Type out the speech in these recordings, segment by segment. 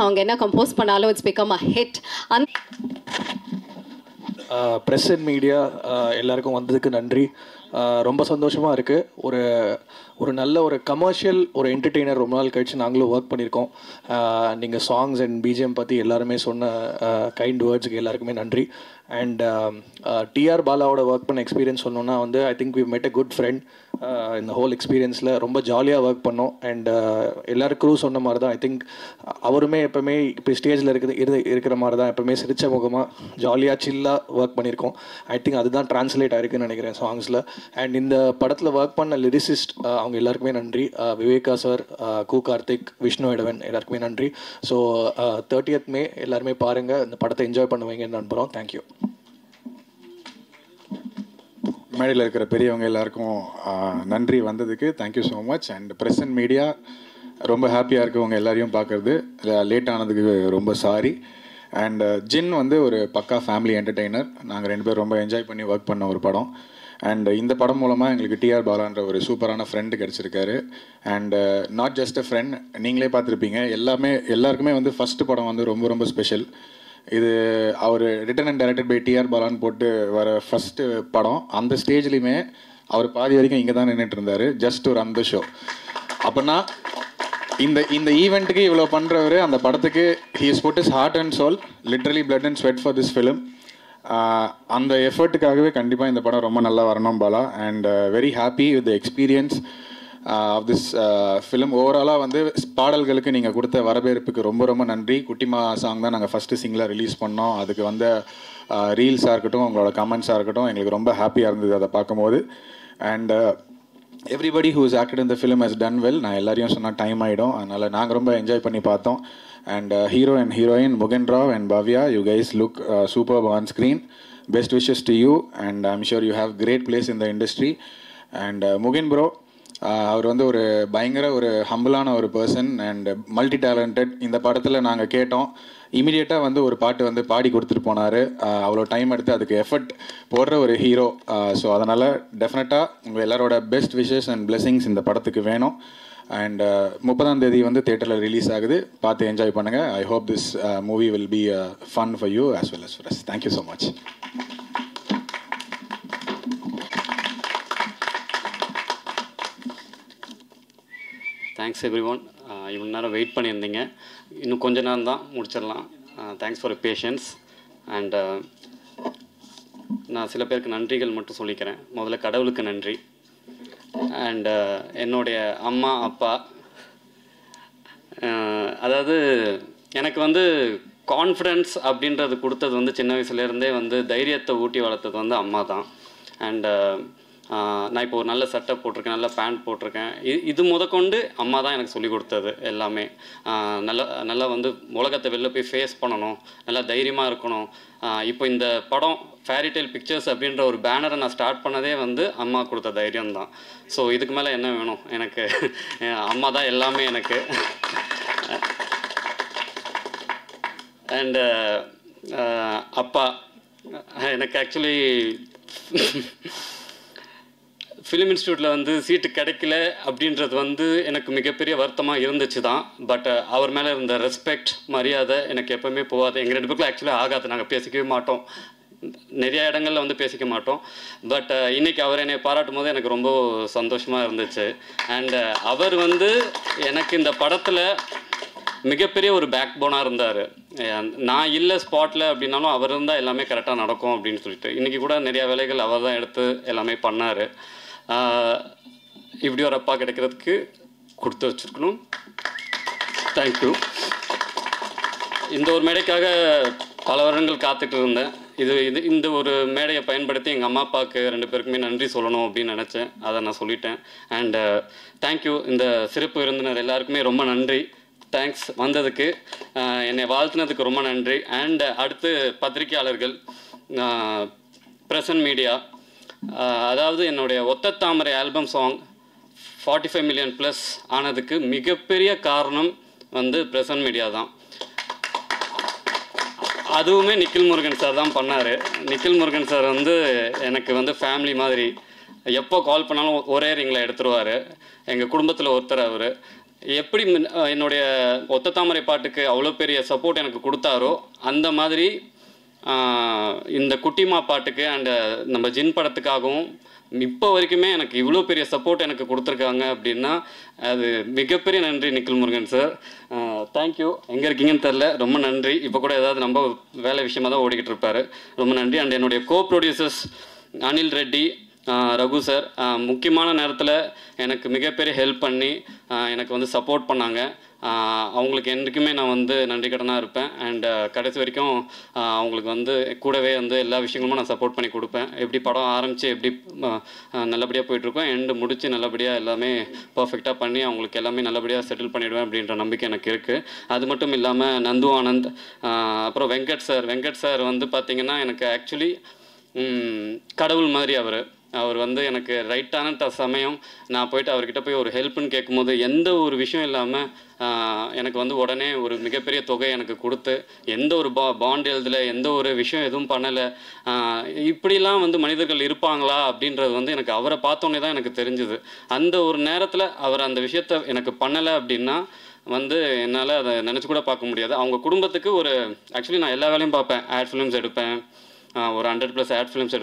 அவங்க என்ன கம்போஸ் பண்ணாலும் it's become a hit. Press and media எல்லாருக்கும் வந்ததுக்கு நன்றி. ரொம்ப சந்தோஷமாக இருக்குது. ஒரு நல்ல ஒரு கமர்ஷியல் ஒரு என்டர்டெய்னர் ரொம்ப நாள் கழிச்சு நாங்களும் ஒர்க் பண்ணியிருக்கோம். நீங்கள் சாங்ஸ் அண்ட் பிஜிஎம் பற்றி எல்லாருமே சொன்ன கைண்ட் வேர்ட்ஸுக்கு எல்லாருக்குமே நன்றி. அண்ட் டிஆர் பாலாவோட ஒர்க் பண்ண எக்ஸ்பீரியன்ஸ் சொன்னோன்னா வந்து I think we met a good friend. இந்த ஹோல் எக்ஸ்பீரியன்ஸில் ரொம்ப ஜாலியாக ஒர்க் பண்ணோம். அண்ட் எல்லாருக்கும் சொன்ன மாதிரி தான் ஐ திங்க் அவருமே எப்போவுமே இப்போ ஸ்டேஜில் இருக்கிற மாதிரி தான் எப்போவுமே சிரிச்ச முகமாக ஜாலியாக சில்லாக ஒர்க் பண்ணியிருக்கோம். ஐ திங்க் அதுதான் ட்ரான்ஸ்லேட் ஆகிருக்குன்னு நினைக்கிறேன் சாங்ஸில். அண்ட் இந்த படத்தில் ஒர்க் பண்ண லிரிசிஸ்ட் அவங்க எல்லாருக்குமே நன்றி. விவேகா சார், கு கார்த்திக், விஷ்ணு எடவன் எல்லாருக்குமே நன்றி. ஸோ 30th May எல்லாருமே பாருங்கள், இந்த படத்தை என்ஜாய் பண்ணுவீங்கன்னு நம்புகிறோம். தேங்க்யூ. மேடையில் இருக்கிற பெரியவங்க எல்லாருக்கும் நன்றி வந்ததுக்கு. Thank you so much. And press and media ரொம்ப ஹாப்பியாக இருக்கவங்க எல்லாரையும் பார்க்குறது லேட் ஆனதுக்கு ரொம்ப சாரி. அண்ட் ஜின் வந்து ஒரு பக்கா ஃபேமிலி என்டர்டெய்னர். நாங்கள் 2 பேரும் ரொம்ப என்ஜாய் பண்ணி ஒர்க் பண்ண ஒரு படம். அண்ட் இந்த படம் மூலமாக எங்களுக்கு டிஆர் பாலான்ற ஒரு சூப்பரான ஃப்ரெண்டு கிடச்சிருக்காரு. And not just a friend, நீங்களே பார்த்துருப்பீங்க. எல்லாருக்குமே வந்து ஃபஸ்ட்டு படம் வந்து ரொம்ப ரொம்ப ஸ்பெஷல். இது அவர் written and directed by TR பாலான்னு போட்டு வர ஃபஸ்ட்டு படம். அந்த ஸ்டேஜ்லேயுமே அவர் பாதி வரைக்கும் இங்கே தான் நின்றுட்டு இருந்தார், ஜஸ்ட் ஒரு அந்த ஷோ. அப்படின்னா இந்த ஈவெண்ட்டுக்கு இவ்வளோ பண்ணுறவர், அந்த படத்துக்கு he is put is heart and soul, literally blood and sweat for this film. அந்த எஃபர்ட்டுக்காகவே கண்டிப்பாக இந்த படம் ரொம்ப நல்லா வரணும் Bala. And very happy with the experience of this film. ஓவராலாக வந்து பாடல்களுக்கு நீங்கள் கொடுத்த வரவேற்புக்கு ரொம்ப ரொம்ப நன்றி. குட்டிமா சாங் தான் நாங்கள் ஃபஸ்ட்டு சிங்கிளாக ரிலீஸ் பண்ணோம். அதுக்கு வந்த ரீல்ஸாக இருக்கட்டும், உங்களோட கமெண்ட்ஸாக இருக்கட்டும், எங்களுக்கு ரொம்ப ஹாப்பியாக இருந்தது அதை பார்க்கும்போது. And everybody who is acted in the film has done well. நான் எல்லாரையும் சொன்னால் டைம் ஆகிடும், அதனால் நாங்கள் ரொம்ப என்ஜாய் பண்ணி பார்த்தோம். And hero and heroine Mugen Rao and Bhavya, you guys look super on screen. Best wishes to you and I am sure you have great place in the industry. And Mugin bro, அவர் வந்து ஒரு பயங்கர ஒரு ஹம்பிளான ஒரு பர்சன் அண்ட் மல்டி டேலண்டட். இந்த படத்தில் நாங்கள் கேட்டோம், இமீடியட்டாக வந்து ஒரு பாட்டு வந்து பாடி கொடுத்துட்டு போனார். அவ்வளோ டைம் எடுத்து அதுக்கு எஃபர்ட் போடுற ஒரு ஹீரோ. ஸோ அதனால் டெஃபினட்டாக உங்கள் எல்லாரோட பெஸ்ட் விஷஸ் அண்ட் பிளெஸிங்ஸ் இந்த படத்துக்கு வேணும். அண்ட் 30ஆம் தேதி வந்து தியேட்டரில் ரிலீஸ் ஆகுது, பார்த்து என்ஜாய் பண்ணுங்கள். I hope this movie will be fun for you as well as for us. Thank you so much. Thanks everyone. இவ்வளோ நேரம் வெயிட் பண்ணியிருந்தீங்க, இன்னும் கொஞ்ச நேரம் தான் முடிச்சிடலாம். Thanks for patience. அண்ட் நான் சில பேருக்கு நன்றிகள் மட்டும் சொல்லிக்கிறேன். முதல்ல கடவுளுக்கு நன்றி. அண்ட் என்னுடைய அம்மா அப்பா, அதாவது எனக்கு வந்து கான்ஃபிடென்ஸ் அப்படின்றது கொடுத்தது வந்து சின்ன வயசுலேருந்தே வந்து தைரியத்தை ஊட்டி வளர்த்தது வந்து அம்மா தான். அண்டு நான் இப்போ ஒரு நல்ல சட்டை போட்டிருக்கேன், நல்ல பேண்ட் போட்டிருக்கேன், இது முதற்கொண்டு அம்மா தான் எனக்கு சொல்லிக் கொடுத்தது எல்லாமே. நல்லா வந்து உலகத்தை வெளில போய் ஃபேஸ் பண்ணணும், நல்லா தைரியமாக இருக்கணும். இப்போ இந்த படம் ஃபேரிடெயில் பிக்சர்ஸ் அப்படின்ற ஒரு பேனரை நான் ஸ்டார்ட் பண்ணதே வந்து அம்மா கொடுத்த தைரியம் தான். ஸோ இதுக்கு மேலே என்ன வேணும் எனக்கு? அம்மா தான் எல்லாமே எனக்கு. அண்டு அப்பா, எனக்கு ஆக்சுவலி ஃபிலிம் இன்ஸ்டியூட்டில் வந்து சீட்டு கிடைக்கல அப்படின்றது வந்து எனக்கு மிகப்பெரிய வருத்தமாக இருந்துச்சு தான். பட் அவர் மேலே இருந்த ரெஸ்பெக்ட், மரியாதை எனக்கு எப்போவுமே போகாது. எங்கள் 2 பேருக்குள்ள ஆக்சுவலாக ஆகாது, நாங்கள் பேசிக்கவே மாட்டோம், நிறைய இடங்களில் வந்து பேசிக்க மாட்டோம். பட் இன்றைக்கி அவர் என்னை பாராட்டும் போது எனக்கு ரொம்ப சந்தோஷமாக இருந்துச்சு. அண்டு அவர் வந்து எனக்கு இந்த படத்தில் மிகப்பெரிய ஒரு பேக் போனாக இருந்தார். நான் இல்லை ஸ்பாட்டில் அப்படின்னாலும் அவர் இருந்தால் எல்லாமே கரெக்டாக நடக்கும் அப்படின்னு சொல்லிட்டு இன்றைக்கி கூட நிறையா வேலைகள் அவர் தான் எடுத்து எல்லாமே பண்ணார். இப்படி ஒரு அப்பா கிடைக்கிறதுக்கு கொடுத்து வச்சுருக்கணும். தேங்க்யூ. இந்த ஒரு மேடைக்காக பல வருடங்கள் காத்துட்டு இருந்தேன். இந்த ஒரு மேடையை பயன்படுத்தி எங்கள் அம்மா அப்பாவுக்கு 2 பேருக்குமே நன்றி சொல்லணும் அப்படின்னு நினச்சேன். அதை நான் சொல்லிட்டேன். And thank you. இந்த சிறப்பு விருந்தினர் எல்லாருக்குமே ரொம்ப நன்றி. தேங்க்ஸ் வந்ததுக்கு, என்னை வாழ்த்துனதுக்கு ரொம்ப நன்றி. அண்ட் அடுத்து பத்திரிகையாளர்கள், ப்ரெஸ் அண்ட் மீடியா, அதாவது என்னுடைய ஒத்த தாமரை ஆல்பம் சாங் 45 மில்லியன் ப்ளஸ் ஆனதுக்கு மிகப்பெரிய காரணம் வந்து ப்ரெஸ் அண்ட் மீடியா தான். அதுவுமே நிக்கில் முருகன் சார் தான் பண்ணார். நிக்கில் முருகன் சார் வந்து எனக்கு வந்து ஃபேமிலி மாதிரி. எப்போ கால் பண்ணாலும் ஒரே ரிங்கில் எடுத்துருவார். எங்கள் குடும்பத்தில் ஒருத்தர் அவர். எப்படி என்னுடைய ஒத்த தாமரை பாட்டுக்கு அவ்வளோ பெரிய சப்போர்ட் எனக்கு கொடுத்தாரோ அந்த மாதிரி இந்த குட்டிமா பாட்டுக்கு அண்ட் நம்ம ஜின் படத்துக்காகவும் இப்போ வரைக்குமே எனக்கு இவ்வளோ பெரிய சப்போர்ட் எனக்கு கொடுத்துருக்காங்க அப்படின்னா அது மிகப்பெரிய நன்றி நிக்கில் முருகன் சார். தேங்க்யூ. எங்கே இருக்கீங்கன்னு தெரில, ரொம்ப நன்றி. இப்போ கூட ஏதாவது நம்ம வேலை விஷயமாக தான் ஓடிக்கிட்டு இருப்பார். ரொம்ப நன்றி. அண்ட் என்னுடைய கோ ப்ரொடியூசர்ஸ் அனில் ரெட்டி, ரகு சார் முக்கியமான நேரத்தில் எனக்கு மிகப்பெரிய ஹெல்ப் பண்ணி எனக்கு வந்து சப்போர்ட் பண்ணாங்க. அவங்களுக்கு என்றைக்குமே நான் வந்து நன்றி கடனாக இருப்பேன். அண்ட் கடைசி வரைக்கும் அவங்களுக்கு வந்து கூடவே வந்து எல்லா விஷயங்களும் நான் சப்போர்ட் பண்ணி கொடுப்பேன். எப்படி படம் ஆரம்பித்து எப்படி நல்லபடியாக போயிட்டுருக்கோம், எண்டு முடித்து நல்லபடியாக எல்லாமே பர்ஃபெக்டாக பண்ணி அவங்களுக்கு எல்லாமே நல்லபடியாக செட்டில் பண்ணிவிடுவேன் அப்படின்ற நம்பிக்கை எனக்கு இருக்குது. அது மட்டும் இல்லாமல் நந்து ஆனந்த், அப்புறம் வெங்கட் சார் வந்து பார்த்திங்கன்னா எனக்கு ஆக்சுவலி கடவுள் மாதிரி அவர் வந்து எனக்கு ரைட்டான சமயம் நான் போயிட்டு அவர்கிட்ட போய் ஒரு ஹெல்ப்னு கேட்கும்போது எந்த ஒரு விஷயம் இல்லாமல் எனக்கு வந்து உடனே ஒரு மிகப்பெரிய தொகை எனக்கு கொடுத்து எந்த ஒரு பாண்ட் எழுதலை, எந்த ஒரு விஷயம் எதுவும் பண்ணலை. இப்படிலாம் வந்து மனிதர்கள் இருப்பாங்களா அப்படின்றது வந்து எனக்கு அவரை பார்த்தோன்னே தான் எனக்கு தெரிஞ்சுது. அந்த ஒரு நேரத்தில் அவர் அந்த விஷயத்த எனக்கு பண்ணலை அப்படின்னா வந்து என்னால் அதை நினச்சி கூட பார்க்க முடியாது. அவங்க குடும்பத்துக்கு ஒரு ஆக்சுவலி நான் எல்லா வேலையும் பார்ப்பேன். ஆட் ஃபிலிம்ஸ் எடுப்பேன், ஒரு 100+ ஆட் ஃபிலிம்ஸ்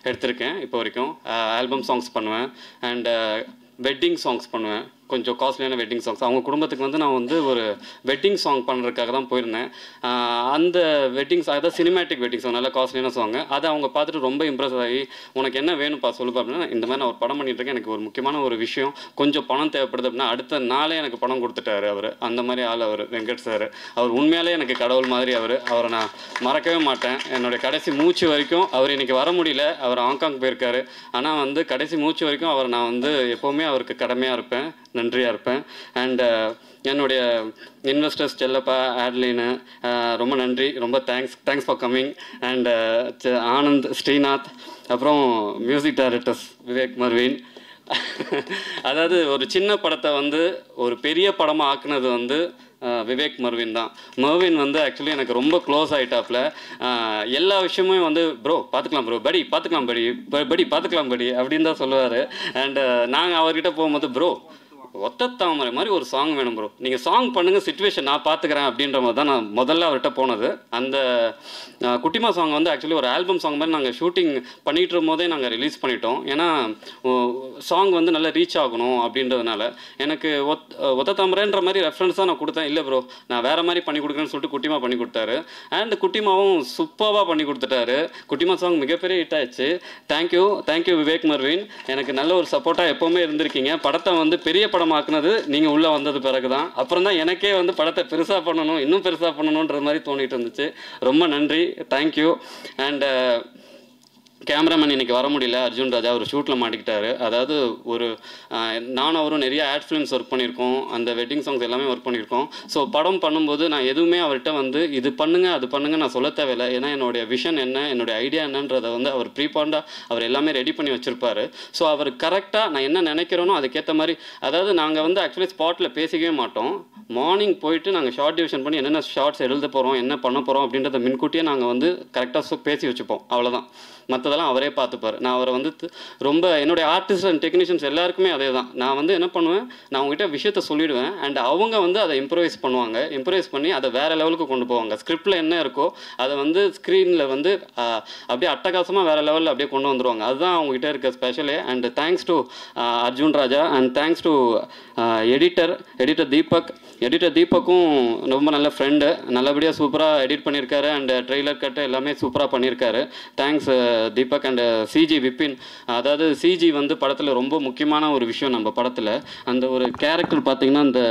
எடுத்திருக்கேன் இப்போ வரைக்கும். ஆல்பம் சாங்ஸ் பண்ணுவேன் அண்ட் வெட்டிங் சாங்ஸ் பண்ணுவேன், கொஞ்சம் காஸ்ட்லியான வெட்டிங் சாங்ஸ். அவங்க குடும்பத்துக்கு வந்து நான் வந்து ஒரு வெட்டிங் சாங் பண்ணுறதுக்காக தான் போயிருந்தேன். அந்த வெட்டிங் சாங் அதாவது சினிமேட்டிக் வெட்டிங் சாங், நல்லா காஸ்ட்லியான சாங். அதை அவங்க பார்த்துட்டு ரொம்ப இம்ப்ரெஸ் ஆகி உனக்கு என்ன வேணும்ப்பா சொல்லுப்பா அப்படின்னா, இந்த மாதிரி நான் ஒரு படம் பண்ணிட்டுருக்கேன், எனக்கு ஒரு முக்கியமான ஒரு விஷயம் கொஞ்சம் பணம் தேவைப்படுது அப்படின்னா அடுத்த நாளே எனக்கு பணம் கொடுத்துட்டாரு அவர். அந்த மாதிரி ஆள் அவர் வெங்கட் சார். அவர் உண்மையாலே எனக்கு கடவுள் மாதிரி. அவரை நான் மறக்கவே மாட்டேன். என்னுடைய கடைசி மூச்சு வரைக்கும் அவர் இன்றைக்கி வர முடியல, அவர் ஹாங்காங் போயிருக்காரு. ஆனால் வந்து கடைசி மூச்சு வரைக்கும் அவர் நான் வந்து எப்போவுமே அவருக்கு கடமையாக இருப்பேன், நன்றியாக இருப்பேன். அண்ட் என்னுடைய இன்வெஸ்டர்ஸ் செல்லப்பா, ஆட்லின்னு ரொம்ப நன்றி, ரொம்ப thanks for coming. And Anand, Srinath, அப்புறம் மியூசிக் டைரக்டர்ஸ் விவேக் மர்வின். அதாவது ஒரு சின்ன படத்தை வந்து ஒரு பெரிய படமாக ஆக்குனது வந்து விவேக் மர்வின் தான். மர்வின் வந்து ஆக்சுவலி எனக்கு ரொம்ப க்ளோஸ் ஆகிட்டாப்புல. எல்லா விஷயமுமே வந்து ப்ரோ பார்த்துக்கலாம், ப்ரோ படி பார்த்துக்கலாம், படி பார்த்துக்கலாம் படி அப்படின்னு தான் சொல்லுவார். அண்டு நாங்கள் அவர்கிட்ட போகும்போது ப்ரோ ஒத்த தாமரை மாதிரி ஒரு சாங் வேணும் ப்ரோ, நீங்கள் சாங் பண்ணுங்கள், சிச்சுவேஷன் நான் பார்த்துக்கிறேன் அப்படின்ற மாதிரி தான் நான் முதல்ல அவர்கிட்ட போனது. அந்த குட்டிமா சாங் வந்து ஆக்சுவலி ஒரு ஆல்பம் சாங் மாதிரி நாங்கள் ஷூட்டிங் பண்ணிகிட்டு இருக்கும்போதே நாங்கள் ரிலீஸ் பண்ணிட்டோம். ஏன்னா சாங் வந்து நல்லா ரீச் ஆகணும் அப்படின்றதுனால எனக்கு ஒத்த தாமரைன்ற மாதிரி ரெஃபரன்ஸ் தான் நான் கொடுத்தேன். இல்லை ப்ரோ நான் வேறு மாதிரி பண்ணி கொடுக்குறேன்னு சொல்லிட்டு குட்டிமா பண்ணி கொடுத்தாரு. அண்ட் குட்டிமாவும் சூப்பராக பண்ணி கொடுத்துட்டாரு. குட்டிமா சாங் மிகப்பெரிய ஹிட் ஆயிடுச்சு. Thank you Vivek Marvin. எனக்கு நல்ல ஒரு சப்போர்ட்டாக எப்போவுமே இருந்திருக்கீங்க. படத்தை வந்து பெரிய படமாக்குனது நீங்கள் உள்ளே வந்தது பிறகு தான். அப்புறம் தான் எனக்கே வந்து படத்தை பெருசாக பண்ணணும், இன்னும் பெருசாக பண்ணணுன்ற மாதிரி தோணிட்டு இருந்துச்சு. ரொம்ப நன்றி, தேங்க்யூ. அண்ட் கேமராமேன் இன்றைக்கி வர முடியல, அர்ஜுன் ராஜா, அவர் ஷூட்டில் மாட்டிக்கிட்டாரு. அதாவது ஒரு நானும் அவரும் நிறைய ஆட் ஃபிலிம்ஸ் ஒர்க் பண்ணியிருக்கோம், அந்த வெட்டிங் சாங்ஸ் எல்லாமே ஒர்க் பண்ணியிருக்கோம். ஸோ படம் பண்ணும்போது நான் எதுவுமே அவர்கிட்ட வந்து இது பண்ணுங்கள் அது பண்ணுங்கள் நான் சொல்ல தேவையில்லை. ஏன்னா என்னுடைய விஷன் என்ன, என்னுடைய ஐடியா என்னன்றதை வந்து அவர் ப்ரீபாண்டாக அவர் எல்லாமே ரெடி பண்ணி வச்சுருப்பார். ஸோ அவர் கரெக்டாக நான் என்ன நினைக்கிறேனோ அதுக்கேற்ற மாதிரி, அதாவது நாங்கள் வந்து ஆக்சுவலி ஸ்பாட்டில் பேசிக்கவே மாட்டோம். மார்னிங் போயிட்டு நாங்கள் ஷார்ட் டிவிஷன் பண்ணி என்னென்ன ஷார்ட்ஸ் எழுத போகிறோம், என்ன பண்ண போகிறோம் அப்படின்றத முன்கூட்டியே நாங்கள் வந்து கரெக்டாக பேசி வச்சுப்போம். அவ்வளோதான். மற்றதெல்லாம் அவரே பார்த்துப்பார். நான் அவரை வந்து ரொம்ப என்னுடைய ஆர்டிஸ்ட் அண்ட் டெக்னீஷியன்ஸ் எல்லாருக்குமே அதே தான். நான் வந்து என்ன பண்ணுவேன், நான் அவங்ககிட்ட விஷயத்த சொல்லிவிடுவேன். அண்ட் அவங்க வந்து அதை இம்ப்ரவைஸ் பண்ணுவாங்க. இம்ப்ரவைஸ் பண்ணி அதை வேறு லெவலுக்கு கொண்டு போவாங்க. ஸ்கிரிப்டில் என்ன இருக்கோ அதை வந்து ஸ்க்ரீனில் வந்து அப்படியே அட்டகாசமாக வேறு லெவலில் அப்படியே கொண்டு வந்துடுவாங்க. அதுதான் அவங்ககிட்ட இருக்க ஸ்பெஷலே. And thanks to Arjun Raja and thanks to editor தீபக்கும் ரொம்ப நல்ல ஃப்ரெண்டு. நல்லபடியாக சூப்பராக எடிட் பண்ணியிருக்காரு. அண்ட் ட்ரெய்லர் கட்டு எல்லாமே சூப்பராக பண்ணியிருக்காரு. Thanks Deepak. And CG Vipin. அதாவது சிஜி வந்து படத்தில் ரொம்ப முக்கியமான ஒரு விஷயம். நம்ம படத்தில் அந்த ஒரு கேரக்டர் பார்த்திங்கன்னா, அந்த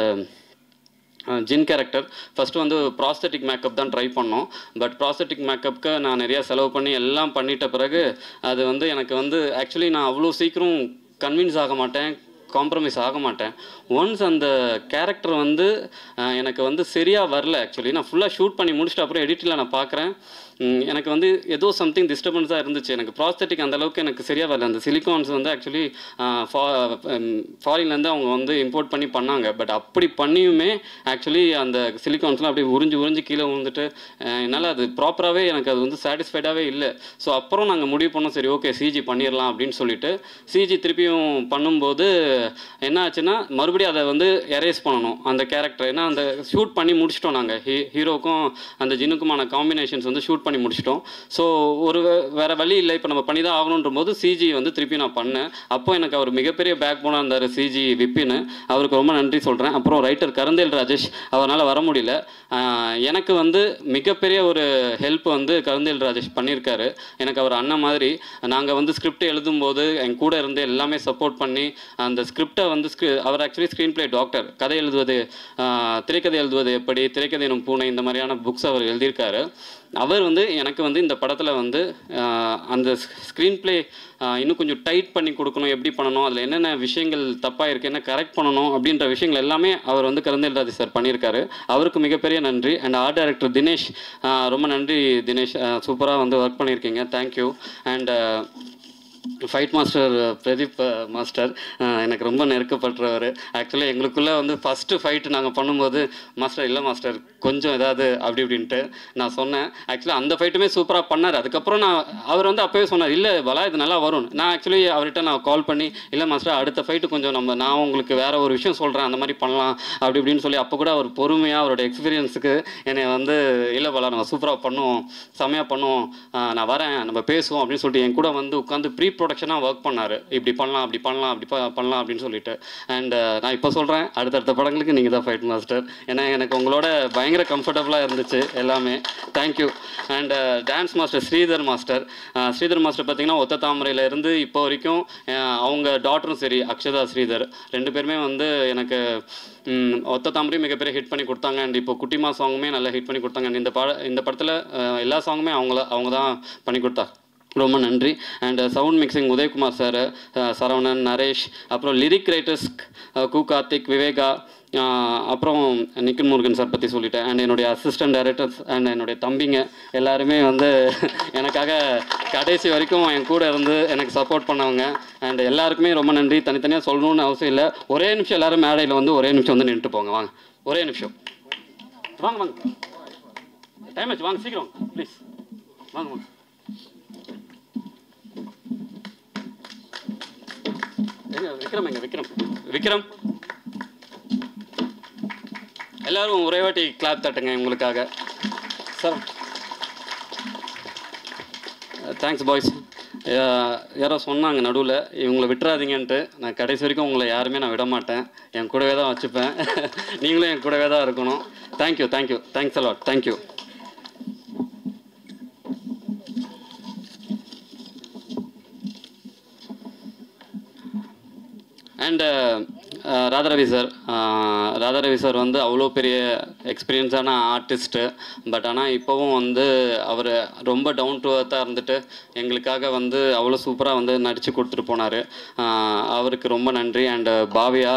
ஜின் கேரக்டர் ஃபஸ்ட்டு வந்து ப்ராஸ்தட்டிக் மேக்கப் தான் ட்ரை பண்ணோம். பட் ப்ராஸ்தட்டிக் மேக்கப்புக்கு நான் நிறையா செலவு பண்ணி எல்லாம் பண்ணிட்ட பிறகு அது வந்து எனக்கு வந்து ஆக்சுவலி நான் அவ்வளோ சீக்கிரம் கன்வின்ஸ் ஆக மாட்டேன், காம்ப்ரமைஸ் ஆக மாட்டேன். ஒன்ஸ் அந்த கேரக்டர் வந்து எனக்கு வந்து சரியாக வரல. ஆக்சுவலி நான் ஃபுல்லாக ஷூட் பண்ணி முடிச்சுட்டு அப்புறம் எடிட்டில் நான் பார்க்குறேன், எனக்கு வந்து ஏதோ சம்திங் டிஸ்டர்பன்ஸாக இருந்துச்சு. எனக்கு ப்ராஸ்தட்டிக் அந்தளவுக்கு எனக்கு சரியாக வரல. அந்த சிலிகான்ஸ் வந்து ஆக்சுவலி ஃபாரின்லேருந்து அவங்க வந்து இம்போர்ட் பண்ணி பண்ணாங்க. பட் அப்படி பண்ணியுமே ஆக்சுவலி அந்த சிலிகான்ஸ்லாம் அப்படியே உறிஞ்சு கீழே விழுந்துட்டு என்னால் அது ப்ராப்பராகவே எனக்கு அது வந்து சாட்டிஸ்ஃபைடாகவே இல்லை. ஸோ அப்புறம் நாங்கள் முடிவு பண்ணோம், சரி ஓகே சிஜி பண்ணிடலாம் அப்படின்னு சொல்லிட்டு சிஜி திருப்பியும் பண்ணும்போது என்ன ஆச்சுன்னா மறுபடியும் அதை வந்து எரேஸ் பண்ணணும் அந்த கேரக்டர். ஏன்னா அந்த ஷூட் பண்ணி முடிச்சிட்டோம் நாங்கள், ஹீரோக்கும் அந்த ஜின்னுக்குமான காம்பினேஷன்ஸ் வந்து ஷூட் பண்ணி முடிச்சிட்டோம். ஸோ வேறு வழி இல்லை, இப்போ நம்ம பண்ணி தான் ஆகணுன்ற போது சிஜி வந்து திருப்பி நான் பண்ணேன். அப்போ எனக்கு அவர் மிகப்பெரிய பேக் போனாக இருந்தார் சிஜி விப்பின்னு, அவருக்கு ரொம்ப நன்றி சொல்கிறேன். அப்புறம் ரைட்டர் கருந்தேல் ராஜேஷ், அவரால் வர முடியல. எனக்கு வந்து மிகப்பெரிய ஒரு ஹெல்ப் வந்து கருந்தேல் ராஜேஷ் பண்ணியிருக்காரு. எனக்கு அவர் அண்ணன் மாதிரி. நாங்கள் வந்து ஸ்கிரிப்ட் எழுதும்போது என் கூட இருந்து எல்லாமே சப்போர்ட் பண்ணி அந்த ஸ்கிரிப்டை வந்து அவர் ஆக்சுவலி ஸ்க்ரீன் பிளே டாக்டர், கதை எழுதுவது, திரைக்கதை எழுதுவது எப்படி, திரைக்கதை எனும் பூனை, இந்த மாதிரியான புக்ஸ் அவர் எழுதியிருக்காரு. அவர் வந்து எனக்கு வந்து இந்த படத்தில் வந்து அந்த ஸ்க்ரீன் பிளே இன்னும் கொஞ்சம் டைட் பண்ணி கொடுக்கணும், எப்படி பண்ணணும், அதில் என்னென்ன விஷயங்கள் தப்பாக இருக்குது, என்ன கரெக்ட் பண்ணணும் அப்படின்ற விஷயங்கள் எல்லாமே அவர் வந்து கருந்தேல் ராஜ் சார் பண்ணியிருக்காரு. அவருக்கு மிகப்பெரிய நன்றி. அண்ட் ஆர்ட் டைரக்டர் தினேஷ், ரொம்ப நன்றி தினேஷ், சூப்பராக வந்து ஒர்க் பண்ணியிருக்கீங்க, thank you. And fight master Pradeep master எனக்கு ரொம்ப நெருக்கப்படுறவர். ஆக்சுவலி எங்களுக்குள்ளே வந்து ஃபஸ்ட்டு ஃபைட்டு நாங்கள் பண்ணும்போது மாஸ்டர் இல்லை மாஸ்டர் கொஞ்சம் ஏதாவது அப்படி இப்படின்ட்டு நான் சொன்னேன். ஆக்சுவலி அந்த ஃபைட்டுமே சூப்பராக பண்ணார். அதுக்கப்புறம் அவர் வந்து அப்போவே சொன்னார், இல்லை பலா இது நல்லா வரும். நான் ஆக்சுவலி அவர்கிட்ட நான் கால் பண்ணி, இல்லை மாஸ்டர் அடுத்த ஃபைட்டு கொஞ்சம் நான் உங்களுக்கு வேறு ஒரு விஷயம் சொல்கிறேன், அந்த மாதிரி பண்ணலாம் அப்படி இப்படின்னு சொல்லி, அப்போ கூட அவர் பொறுமையாக அவரோட எக்ஸ்பீரியன்ஸுக்கு என்னை வந்து, இல்லை பலா நம்ம சூப்பராக பண்ணுவோம், செம்மையாக பண்ணுவோம், நான் வரேன், நம்ம பேசுவோம் அப்படின்னு சொல்லிட்டு என் கூட வந்து உட்காந்து ப்ரீ ப்ரொடக்ஷனாக ஒர்க் பண்ணார். இப்படி பண்ணலாம், அப்படி பண்ணலாம், அப்படி பண்ணலாம் அப்படின்னு சொல்லிட்டு. அண்ட் நான் இப்போ சொல்கிறேன், அடுத்தடுத்த படங்களுக்கு நீங்கள் தான் ஃபைட் மாஸ்டர். ஏன்னா எனக்கு உங்களோட பயங்கர கம்ஃபர்டபுளாக இருந்துச்சு எல்லாமே. Thank you. And dance master Sridhar master. Sridhar master பார்த்தீங்கன்னா ஒத்த தாமரையில் இருந்து இப்போ வரைக்கும் அவங்க டாட்டரும் சரி, அக்ஷதா ஸ்ரீதர், ரெண்டு பேருமே வந்து எனக்கு ஒத்த தாமரையும் மிகப்பெரிய ஹிட் பண்ணி கொடுத்தாங்க. அண்ட் இப்போ குட்டிமா சாங்குமே நல்லா ஹிட் பண்ணி கொடுத்தாங்க. அண்ட் இந்த படத்தில் எல்லா சாங்குமே அவங்க தான் பண்ணி கொடுத்தாங்க. ரொம்ப நன்றி. And sound mixing Udayakumar sir, Saravanan, Naresh, அப்புறம் லிரிக் ரைட்டர்ஸ் கு கார்த்திக், விவேகா, அப்புறம் நிக்கின் முருகன் சார் பற்றி சொல்லிட்டேன். அண்ட் என்னுடைய அசிஸ்டன்ட் டைரக்டர்ஸ் அண்ட் என்னுடைய தம்பிங்க எல்லாருமே வந்து எனக்காக கடைசி வரைக்கும் என் கூட இருந்து எனக்கு சப்போர்ட் பண்ணவங்க. அண்ட் எல்லாருக்குமே ரொம்ப நன்றி. தனித்தனியாக சொல்லணும்னு அவசியம் இல்லை. ஒரே நிமிஷம் எல்லோரும் மேடையில் வந்து ஒரே நிமிஷம் வந்து நின்றுட்டு போங்க. வாங்க, ஒரே நிமிஷம் வாங்க, வாங்க, டைம் ஆச்சு, வாங்க சீக்கிரம் ப்ளீஸ், வாங்க வாங்க. விக்ரம் எங்க? விக்ரம் எல்லாரும் ஒரே வாட்டி கிளாப் தட்டுங்க உங்களுக்காக சார். Thanks boys. யாரோ சொன்னாங்க நடுவில் இவங்களை விட்டுறாதீங்கன்ட்டு. நான் கடைசி வரைக்கும் உங்களை யாருமே நான் விட மாட்டேன், என் கூடவே தான் வச்சுப்பேன். நீங்களும் என் கூடவே தான் இருக்கணும். Thank you, thank you, thanks a lot, thank you. And Radharavi sir வந்து அவ்வளோ பெரிய எக்ஸ்பீரியன்ஸான ஆர்டிஸ்ட்டு. பட் ஆனால் இப்போவும் வந்து அவர் ரொம்ப டவுன் டு அர்த்தாக இருந்துட்டு எங்களுக்காக வந்து அவ்வளோ சூப்பராக வந்து நடித்து கொடுத்துட்டு போனார். அவருக்கு ரொம்ப நன்றி. அண்டு பாவியா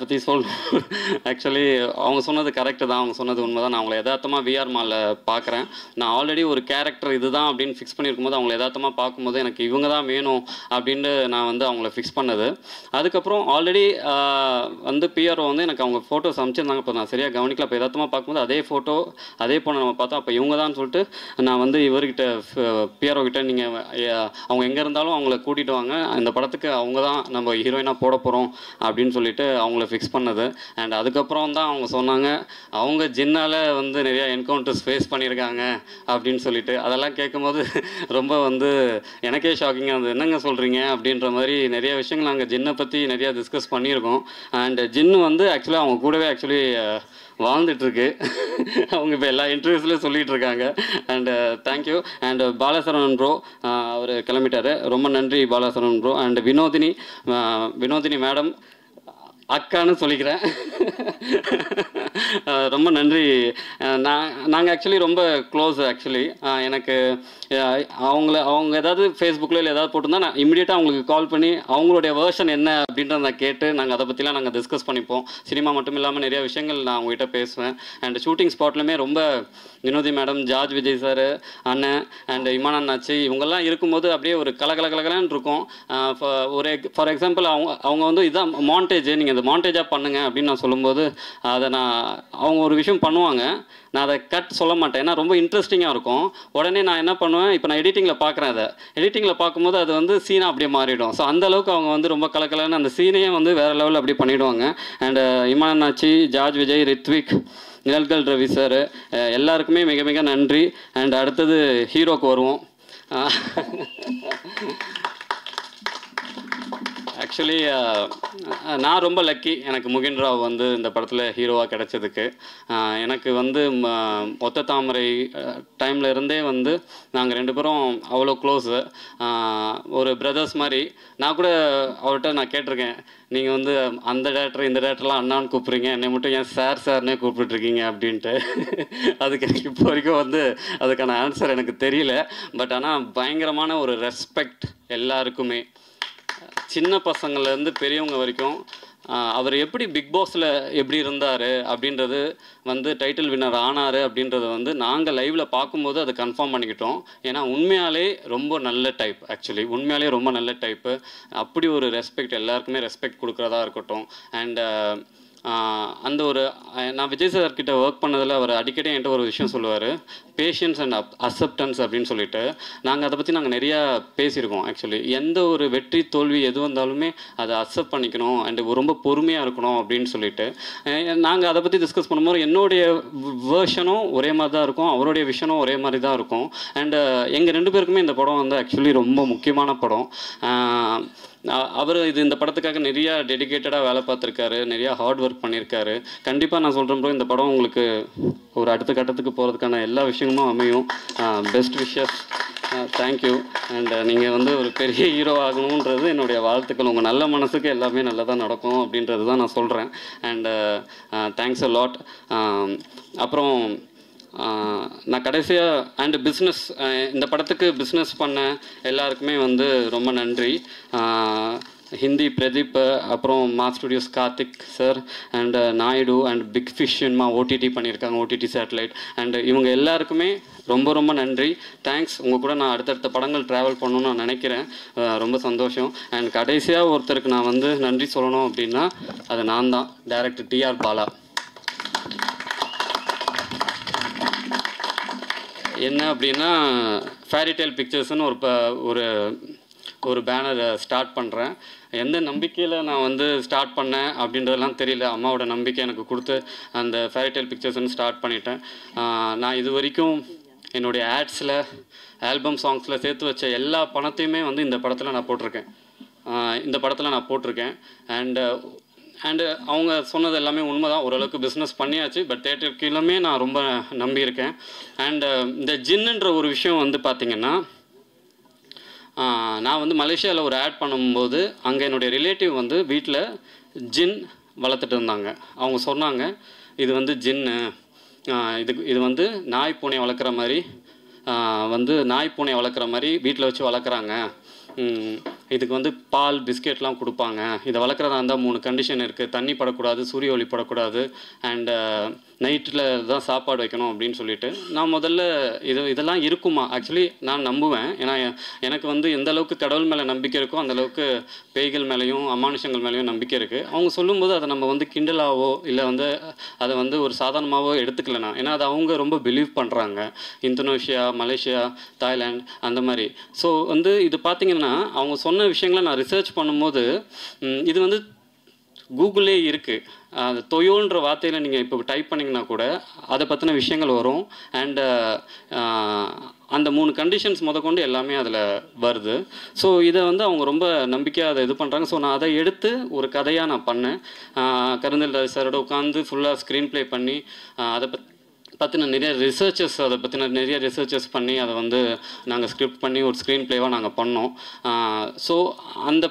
பற்றி சொல்லணும். ஆக்சுவலி அவங்க சொன்னது கரெக்டு தான், அவங்க சொன்னது உண்மை தான். நான் அவங்கள யதார்த்தமாக விஆர் மாலில் பார்க்குறேன். நான் ஆல்ரெடி ஒரு கேரக்டர் இதுதான் அப்படின்னு ஃபிக்ஸ் பண்ணியிருக்கும் போது அவங்கள யதார்த்தமாக பார்க்கும்போது எனக்கு இவங்க தான் வேணும் அப்படின்ட்டு நான் வந்து அவங்கள ஃபிக்ஸ் பண்ணது. அதுக்கப்புறம் ஆல்ரெடி வந்து பிஆர்ஓ வந்து எனக்கு அவங்க ஃபோட்டோஸ் அமைச்சிருந்தாங்க. இப்போ நான் சரியாக கவனிக்கல. இப்போ யதார்த்தமாக பார்க்கும்போது அதே ஃபோட்டோ அதே பொண்ணை நம்ம பார்த்தோம். அப்போ இவங்க தான் சொல்லிட்டு நான் வந்து இவர்கிட்ட பிஆர்ஓ கிட்ட நீங்கள் அவங்க எங்கே இருந்தாலும் அவங்கள கூட்டிகிட்டு வாங்க, இந்த படத்துக்கு அவங்க தான் நம்ம ஹீரோயினாக போட போகிறோம் அப்படின்னு சொல்லிட்டு அவங்கள ஃபிக்ஸ் பண்ணது. அண்ட் அதுக்கப்புறம் தான் அவங்க சொன்னாங்க அவங்க ஜின்னால் வந்து நிறையா என்கவுண்டர்ஸ் ஃபேஸ் பண்ணியிருக்காங்க அப்படின்னு சொல்லிட்டு. அதெல்லாம் கேட்கும்போது ரொம்ப வந்து எனக்கே ஷாக்கிங்காக இருந்தது. என்னங்க சொல்கிறீங்க அப்படின்ற மாதிரி நிறைய விஷயங்கள் நாங்கள் ஜின்னை பற்றி நிறையா டிஸ்கஸ் பண்ணியிருக்கோம். அண்ட் ஜின்னு வந்து ஆக்சுவலாக அவங்க கூடவே ஆக்சுவலி வாழ்ந்துட்டுருக்கு. அவங்க இப்போ எல்லா இன்டர்வியூஸ்லையும் சொல்லிகிட்டு இருக்காங்க. And thank you. And Balasaravanan bro அவர் கிளம்பிட்டார். ரொம்ப நன்றி Balasaravanan bro. And Vinodhini madam அக்கான்னு சொல்லிக்கிறேன். ரொம்ப நன்றி. நாங்கள் ஆக்சுவலி ரொம்ப க்ளோஸ். ஆக்சுவலி எனக்கு அவங்க ஏதாவது ஃபேஸ்புக்கில் இல்லை ஏதாவது போட்டிருந்தா நான் இமீடியட்டாக அவங்களுக்கு கால் பண்ணி அவங்களுடைய வேர்ஷன் என்ன அப்படின்றத நான் கேட்டு நாங்கள் அதை பற்றிலாம் நாங்கள் டிஸ்கஸ் பண்ணிப்போம். சினிமா மட்டும் இல்லாமல் நிறைய விஷயங்கள் நான் அவங்ககிட்ட பேசுவேன். அண்ட் ஷூட்டிங் ஸ்பாட்லையுமே ரொம்ப Vinothi madam, George Vijay sir, அண்ணன் அண்ட் இமான் அண்ணாச்சி இவங்கெல்லாம் இருக்கும்போது அப்படியே ஒரு கலகலன்னு இருக்கும். ஃபார் எக்ஸாம்பிள் அவங்க வந்து இதான் மாண்டேஜ், நீங்கள் இந்த மாண்டேஜாக பண்ணுங்கள் அப்படின்னு நான் சொல்லும்போது அதை நான் அவங்க ஒரு விஷயம் பண்ணுவாங்க, நான் அதை கட் சொல்ல மாட்டேன், ஏன்னா ரொம்ப இன்ட்ரெஸ்டிங்காக இருக்கும். உடனே நான் என்ன பண்ணுவேன், இப்போ நான் எடிட்டிங்கில் பார்க்குறேன், அதை எடிட்டிங்கில் பார்க்கும்போது அது வந்து சீனாக அப்படியே மாறிடும். ஸோ அந்தளவுக்கு அவங்க வந்து ரொம்ப கலக்கலன்னு அந்த சீனையே வந்து வேறு லெவலில் அப்படி பண்ணிவிடுவாங்க. And Imman Aachi, George Vijay, Rithvik, Nizhalgal Ravi sir எல்லாருக்குமே மிக மிக நன்றி. அண்ட் அடுத்தது ஹீரோக்கு வருவோம். ஆக்சுவலி நான் ரொம்ப லக்கி, எனக்கு முகின் ராவ் வந்து இந்த படத்தில் ஹீரோவாக கிடச்சதுக்கு. எனக்கு வந்து ஒத்த தாமரை டைமில் இருந்தே வந்து நாங்கள் 2 பேரும் அவ்வளோ க்ளோஸு, ஒரு பிரதர்ஸ் மாதிரி. நான் கூட அவர்கிட்ட நான் கேட்டிருக்கேன், நீங்கள் வந்து அந்த டேரக்டர் இந்த டேரக்டர்லாம் அண்ணான்னு கூப்பிட்றீங்க, என்னை மட்டும் ஏன் சார்னே கூப்பிட்டுருக்கீங்க அப்படின்ட்டு. அதுக்கு எனக்கு இப்போ வரைக்கும் வந்து அதுக்கான ஆன்சர் எனக்கு தெரியல. பட் ஆனால் பயங்கரமான ஒரு ரெஸ்பெக்ட் எல்லாருக்குமே, சின்ன பசங்கள்லேருந்து பெரியவங்க வரைக்கும். அவர் எப்படி பிக் பாஸில் எப்படி இருந்தார் அப்படின்றது வந்து டைட்டில் வின்னர் ஆனார் அப்படின்றத வந்து நாங்கள் லைவில் பார்க்கும்போது அதை கன்ஃபார்ம் பண்ணிக்கிட்டோம். ஏன்னா உண்மையாலே ரொம்ப நல்ல டைப், ஆக்சுவலி உண்மையாலே ரொம்ப நல்ல டைப்பு. அப்படி ஒரு ரெஸ்பெக்ட், எல்லாருக்குமே ரெஸ்பெக்ட் கொடுக்குறதா இருக்கட்டும். அண்ட் அந்த ஒரு நான் விஜய் சார்கிட்ட ஒர்க் பண்ணதில் அவர் அடிக்கடி என்கிட்ட ஒரு விஷயம் சொல்லுவார், பேஷன்ஸ் அண்ட் அக்செப்டன்ஸ் அப்படின்னு சொல்லிட்டு. நாங்கள் அதை பற்றி நிறையா பேசியிருக்கோம். ஆக்சுவலி எந்த ஒரு வெற்றி தோல்வி எது வந்தாலுமே அதை அக்செப்ட் பண்ணிக்கணும் அண்டு ரொம்ப பொறுமையாக இருக்கணும் அப்படின்னு சொல்லிட்டு நாங்கள் அதை பற்றி டிஸ்கஸ் பண்ணும்போது என்னுடைய வேர்ஷனும் ஒரே மாதிரி தான் இருக்கும், அவருடைய விஷனும் ஒரே மாதிரி தான் இருக்கும். அண்டு எங்கள் 2 பேருக்குமே இந்த படம் வந்து ஆக்சுவலி ரொம்ப முக்கியமான படம். அவர் இந்த படத்துக்காக நிறையா டெடிக்கேட்டடாக வேலை பார்த்துருக்காரு, நிறையா ஹார்ட் ஒர்க் பண்ணியிருக்காரு. கண்டிப்பாக நான் சொல்கிறேன் ப்ரோ, இந்த படம் உங்களுக்கு ஒரு அடுத்த கட்டத்துக்கு போகிறதுக்கான எல்லா விஷயங்களும் அமையும். Best wishes, thank you. அண்ட் நீங்கள் வந்து ஒரு பெரிய ஹீரோ ஆகணுன்றது என்னுடைய வாழ்த்துக்கள். உங்கள் நல்ல மனசுக்கு எல்லாமே நல்லதாக நடக்கும் அப்படின்றது தான் நான் சொல்கிறேன். And thanks a lot. அப்புறம் நான் கடைசியாக அண்டு பிஸ்னஸ், இந்த படத்துக்கு பிஸ்னஸ் பண்ண எல்லாருக்குமே வந்து ரொம்ப நன்றி. ஹிந்தி பிரதீப், அப்புறம் Mass Studios Karthik sir, and Naidu and Big Fish OTT பண்ணியிருக்காங்க, ஓடிடி சேட்டலைட். அண்டு இவங்க எல்லாருக்குமே ரொம்ப ரொம்ப நன்றி, தேங்க்ஸ். உங்கள் கூட நான் அடுத்தடுத்த படங்கள் ட்ராவல் பண்ணணும்னு நான் நினைக்கிறேன், ரொம்ப சந்தோஷம். அண்ட் கடைசியாக ஒருத்தருக்கு நான் வந்து நன்றி சொல்லணும் அப்படின்னா அது நான் தான், டைரக்டர் டிஆர் பாலா. என்ன அப்படின்னா, ஃபேரிடேல் பிக்சர்ஸ்னு ஒரு பேனர் ஸ்டார்ட் பண்ணுறேன். எந்த நம்பிக்கையில் நான் வந்து ஸ்டார்ட் பண்ணேன் அப்படின்றதெல்லாம் தெரியல, அம்மாவோட நம்பிக்கை எனக்கு கொடுத்து அந்த ஃபேரிடேல் பிக்சர்ஸ்னு ஸ்டார்ட் பண்ணிட்டேன். நான் இது வரைக்கும் என்னுடைய ஆட்ஸில், ஆல்பம் சாங்ஸில் சேர்த்து வச்ச எல்லா பணத்தையுமே வந்து இந்த படத்தில் நான் போட்டிருக்கேன். அண்டு அவங்க சொன்னது எல்லாமே உண்மை தான், ஓரளவுக்கு பிஸ்னஸ் பண்ணியாச்சு. பட் தேட்டருக்குமே நான் ரொம்ப நம்பியிருக்கேன். அண்டு இந்த ஜின்னுன்ற ஒரு விஷயம் வந்து பார்த்திங்கன்னா, நான் வந்து மலேசியாவில் ஒரு ஆட் பண்ணும்போது அங்கே என்னுடைய ரிலேட்டிவ் வந்து வீட்டில் ஜின் வளர்த்துட்டு இருந்தாங்க. அவங்க சொன்னாங்க, இது வந்து ஜின்னு, இது வந்து நாய் பூனை வளர்க்குற மாதிரி வீட்டில் வச்சு வளர்க்குறாங்க. இதுக்கு வந்து பால் பிஸ்கெட்லாம் கொடுப்பாங்க. இதை வளர்க்குறதா இருந்தால் 3 கண்டிஷன் இருக்குது, தண்ணி படக்கூடாது, சூரிய ஒளி படக்கூடாது, அண்டு நைட்டில் தான் சாப்பாடு வைக்கணும் அப்படின்னு சொல்லிட்டு. நான் முதல்ல இதெல்லாம் இருக்குமா, ஆக்சுவலி நான் நம்புவேன். ஏன்னா எனக்கு வந்து எந்த அளவுக்கு கடவுள் மேலே நம்பிக்கை இருக்கோ அந்தளவுக்கு பேய்கள் மேலேயும் அமானுஷங்கள் மேலேயும் நம்பிக்கை இருக்குது. அவங்க சொல்லும்போது அதை நம்ம வந்து கிண்டலாவோ இல்லை வந்து அதை வந்து ஒரு சாதாரணமாகவோ எடுத்துக்கலண்ணா. ஏன்னா அதை அவங்க ரொம்ப பிலீவ் பண்ணுறாங்க, இந்தோனேஷியா, மலேசியா, தாய்லாந்து அந்த மாதிரி. ஸோ வந்து இது பார்த்திங்கன்னா அவங்க சொன்ன விஷயங்களை நான் ரிசர்ச் பண்ணும்போது இது வந்து கூகுளே இருக்குது. அது தொயோன்ற வார்த்தையில் நீங்கள் இப்போ டைப் பண்ணிங்கன்னா கூட அதை பற்றின விஷயங்கள் வரும். அண்டு அந்த 3 கண்டிஷன்ஸ் முதற்கொண்டு எல்லாமே அதில் வருது. ஸோ இதை வந்து அவங்க ரொம்ப நம்பிக்கையாக அதை இது பண்ணுறாங்க. ஸோ நான் அதை எடுத்து ஒரு கதையாக நான் பண்ணேன். கருந்தல் ராஜ் சாரோட உட்காந்து ஃபுல்லாக ஸ்க்ரீன் ப்ளே பண்ணி அதை பற்றின நிறைய ரிசர்ச்சர்ஸ் பண்ணி அதை வந்து நாங்கள் ஸ்கிரிப்ட் பண்ணி ஒரு ஸ்க்ரீன் ப்ளேவாக நாங்கள் பண்ணோம். ஸோ அந்த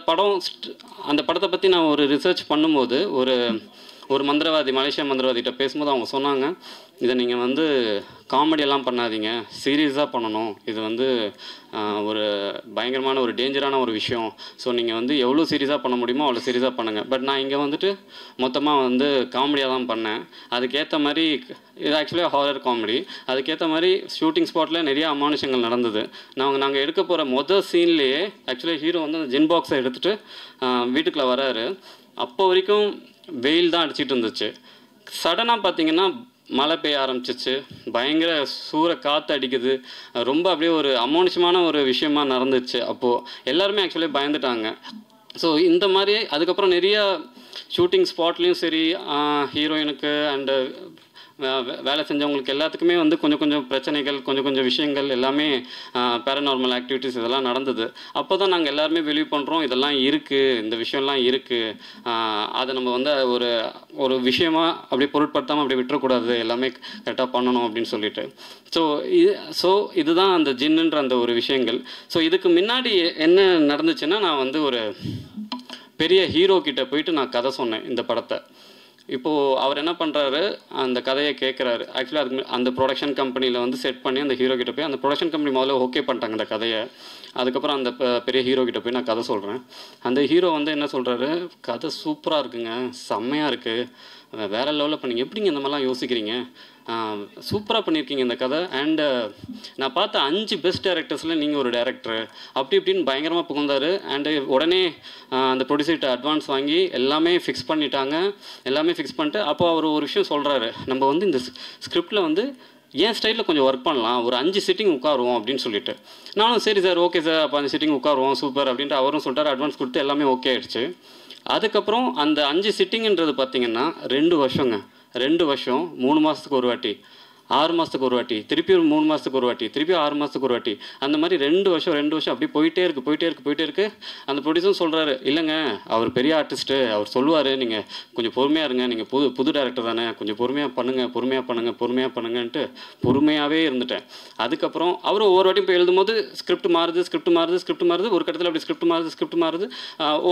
படத்தை பற்றி நான் ஒரு ரிசர்ச் பண்ணும்போது ஒரு மந்திரவாதி, மலேசியா மந்திரவாதிகிட்ட பேசும்போது அவங்க சொன்னாங்க, இதை நீங்கள் வந்து காமெடியெல்லாம் பண்ணாதீங்க, சீரியஸாக பண்ணணும். இது வந்து ஒரு பயங்கரமான ஒரு டேஞ்சரான ஒரு விஷயம். ஸோ நீங்கள் வந்து எவ்வளோ சீரியஸாக பண்ண முடியுமோ அவ்வளோ சீரியஸாக பண்ணுங்கள். பட் நான் இங்கே வந்துட்டு மொத்தமாக வந்து காமெடியாக தான் பண்ணேன். அதுக்கேற்ற மாதிரி இது ஆக்சுவலியாக ஹாரர் காமெடி. அதுக்கேற்ற மாதிரி ஷூட்டிங் ஸ்பாட்டில் நிறைய அமானுஷங்கள் நடந்தது. நாங்கள் எடுக்க போகிற மொதல் சீன்லேயே ஆக்சுவலி ஹீரோ வந்து அந்த ஜின் பாக்ஸை எடுத்துகிட்டு வீட்டுக்குள்ளே வராரு. அப்போ வரைக்கும் வெயில் தான் அடிச்சிட்டு இருந்துச்சு. சடனாக பார்த்தீங்கன்னா மழை பெய்ய ஆரம்பிச்சிச்சு, பயங்கர சூற காற்று அடிக்குது, ரொம்ப அப்படியே ஒரு அமானுஷமான ஒரு விஷயமா நடந்துச்சு. அப்போது எல்லாருமே ஆக்சுவலி பயந்துட்டாங்க. ஸோ இந்த மாதிரி அதுக்கப்புறம் நிறைய ஷூட்டிங் ஸ்பாட்லேயும் சரி, ஹீரோயினுக்கு அண்டு வேலை செஞ்சவங்களுக்கு எல்லாத்துக்குமே வந்து கொஞ்சம் கொஞ்சம் பிரச்சனைகள், கொஞ்சம் கொஞ்சம் விஷயங்கள் எல்லாமே பேரநார்மல் ஆக்டிவிட்டீஸ் இதெல்லாம் நடந்தது. அப்போ தான் நாங்கள் எல்லாருமே பிலீவ் பண்ணுறோம், இதெல்லாம் இருக்குது, இந்த விஷயம்லாம் இருக்குது, அதை நம்ம வந்து ஒரு ஒரு விஷயமா அப்படியே பொருட்படுத்தாமல் அப்படி விட்டுறக்கூடாது, எல்லாமே கரெக்டாக பண்ணணும் அப்படின்னு சொல்லிட்டு. ஸோ இதுதான் அந்த ஜின்னுன்ற அந்த ஒரு விஷயங்கள். ஸோ இதுக்கு முன்னாடி என்ன நடந்துச்சுன்னா, நான் வந்து ஒரு பெரிய ஹீரோ கிட்ட போயிட்டு நான் கதை சொன்னேன் இந்த படத்தை. இப்போது அவர் என்ன பண்ணுறாரு, அந்த கதையை கேட்குறாரு. ஆக்சுவலாக அதுக்கு அந்த ப்ரொடக்ஷன் கம்பெனியில் வந்து செட் பண்ணி அந்த ஹீரோ கிட்ட போய், அந்த ப்ரொடக்ஷன் கம்பெனி முதல்ல ஓகே பண்ணிட்டாங்க அந்த கதையை. அதுக்கப்புறம் அந்த பெரிய ஹீரோ கிட்ட போய் நான் கதை சொல்கிறேன். அந்த ஹீரோ வந்து என்ன சொல்கிறாரு, கதை சூப்பராக இருக்குங்க, செம்மையாக இருக்குது, வேறு லெவலில் பண்ணீங்க, எப்படிங்க இந்த மாதிரிலாம் யோசிக்கிறீங்க, சூப்பராக பண்ணியிருக்கீங்க இந்த கதை, அண்டு நான் பார்த்த 5 பெஸ்ட் டேரக்டர்ஸில் நீங்கள் ஒரு டேரக்டர், அப்படி இப்படின்னு பயங்கரமாக புகுந்தார். அண்டு உடனே அந்த ப்ரொடியூசர்கிட்ட அட்வான்ஸ் வாங்கி எல்லாமே ஃபிக்ஸ் பண்ணிட்டாங்க. எல்லாமே ஃபிக்ஸ் பண்ணிட்டு அப்போ அவர் ஒரு விஷயம் சொல்கிறாரு, நம்ம வந்து இந்த ஸ்கிரிப்டில் வந்து என் ஸ்டைலில் கொஞ்சம் ஒர்க் பண்ணலாம், ஒரு 5 சிட்டிங் உட்காருவோம் அப்படின்னு சொல்லிட்டு. நானும் சரி சார், ஓகே சார், அப்போ 5 சிட்டிங் உட்காருவோம், சூப்பர் அப்படின்ட்டு அவரும் சொல்லிட்டார். அட்வான்ஸ் கொடுத்து எல்லாமே ஓகே ஆகிடுச்சு. அதுக்கப்புறம் அந்த 5 சிட்டிங்கிறது பார்த்திங்கன்னா 2 வருஷங்க. 2 வருஷம், 3 மாதத்துக்கு ஒரு வாட்டி, 6 மாதத்துக்கு ஒரு வாட்டி, திருப்பி 3 மாதத்துக்கு ஒரு வாட்டி, திருப்பி 6 மாதத்துக்கு ஒரு வாட்டி, அந்த மாதிரி 2 வருஷம் அப்படி போயிட்டே இருக்குது. அந்த ப்ரொடியூசரும் சொல்கிறாரு, இல்லைங்க அவர் பெரிய ஆர்டிஸ்ட்டு, அவர் சொல்லுவார், நீங்கள் கொஞ்சம் பொறுமையாக இருங்க, நீங்கள் புது டேரக்டர் தானே, கொஞ்சம் பொறுமையாக பண்ணுங்கன்ட்டு பொறுமையாகவே இருந்துட்டேன். அதுக்கப்புறம் அவர் ஒவ்வொரு வாட்டியும் போய் எழுதும்போது ஸ்கிரிப்ட் மாறுது, ஒரு கட்டத்தில் அப்படி ஸ்கிரிப்ட் மாறுது.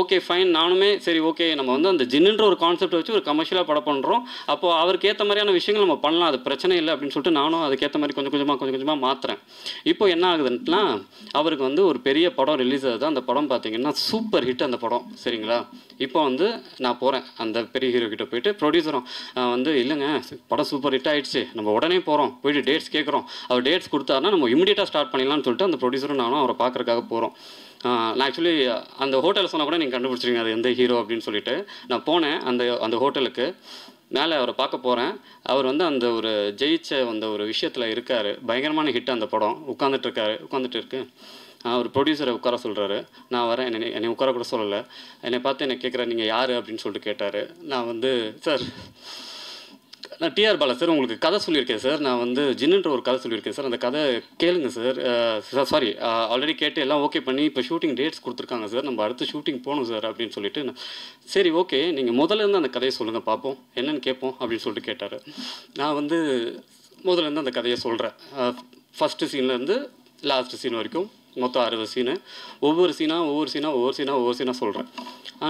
ஓகே ஃபைன், நானுமே சரி ஓகே, நம்ம வந்து அந்த ஜின்னுன்ற ஒரு கான்செப்ட் வச்சு ஒரு கமர்ஷியலாக படம் பண்ணுறோம், அப்போது அவருக்கு ஏற்ற மாதிரியான விஷயங்கள் நம்ம பண்ணலாம், அது பிரச்சனை இல்லை அப்படின்னு சொல்லிட்டு நானும் அதுக்கேற்ற மாதிரி கொஞ்சம் கொஞ்சமாக மாற்றுறேன். இப்போ என்ன ஆகுதுன்னா, அவருக்கு வந்து ஒரு பெரிய படம் ரிலீஸ் ஆகுது. அந்த படம் பார்த்தீங்கன்னா சூப்பர் ஹிட் அந்த படம், சரிங்களா. இப்போ வந்து நான் போகிறேன் அந்த பெரிய ஹீரோ கிட்ட போயிட்டு, ப்ரொடியூசரும் வந்து இல்லைங்க படம் சூப்பர் ஹிட் ஆகிடுச்சு, நம்ம உடனே போகிறோம், போயிட்டு டேட்ஸ் கேட்குறோம், அவர் டேட்ஸ் கொடுத்தாருன்னா நம்ம இமீடியட்டாக ஸ்டார்ட் பண்ணிடலாம்னு சொல்லிட்டு அந்த ப்ரொடியூசரும் நானும் அவரை பார்க்குறதுக்காக போகிறோம். நான் ஆக்சுவலி அந்த ஹோட்டலில் சொன்னால் கூட நீங்கள் கண்டுபிடிச்சிருங்க அது எந்த ஹீரோ அப்படின்னு சொல்லிட்டு. நான் போனேன் அந்த ஹோட்டலுக்கு, மேலே அவரை பார்க்க போகிறேன். அவர் வந்து அந்த ஒரு ஜெயிச்ச அந்த ஒரு விஷயத்தில் இருக்கார், பயங்கரமான ஹிட் அந்த படம். உட்காந்துட்டு இருக்கு. ஒரு ப்ரொடியூசரை உட்கார சொல்கிறாரு. நான் வரேன், என்னை உட்கார கூட சொல்லலை. என்னை பார்த்து என்னை கேட்குறேன், நீங்கள் யார் அப்படின்னு சொல்லிட்டு கேட்டார். நான் வந்து சார், நான் டிஆர் பாலா சார், உங்களுக்கு கதை சொல்லியிருக்கேன் சார், நான் வந்து ஜின்னுன்ற ஒரு கதை சொல்லியிருக்கேன் சார், அந்த கதை கேளுங்க சார். சாரி, ஆல்ரெடி கேட்டு எல்லாம் ஓகே பண்ணி இப்போ ஷூட்டிங் டேட்ஸ் கொடுத்துருக்காங்க சார், நம்ம அடுத்து ஷூட்டிங் போகணும் சார் அப்படின்னு சொல்லிட்டு, சரி ஓகே, நீங்கள் முதல்ல இருந்து அந்த கதையை சொல்லுங்கள் பார்ப்போம், என்னென்னு கேட்போம் அப்படின்னு சொல்லிட்டு கேட்டார். நான் வந்து முதல்ல இருந்து அந்த கதையை சொல்கிறேன். ஃபஸ்ட்டு சீன்லேருந்து லாஸ்ட்டு சீன் வரைக்கும் மொத்தம் 60 சீனு. ஒவ்வொரு சீனாக சொல்கிறேன்.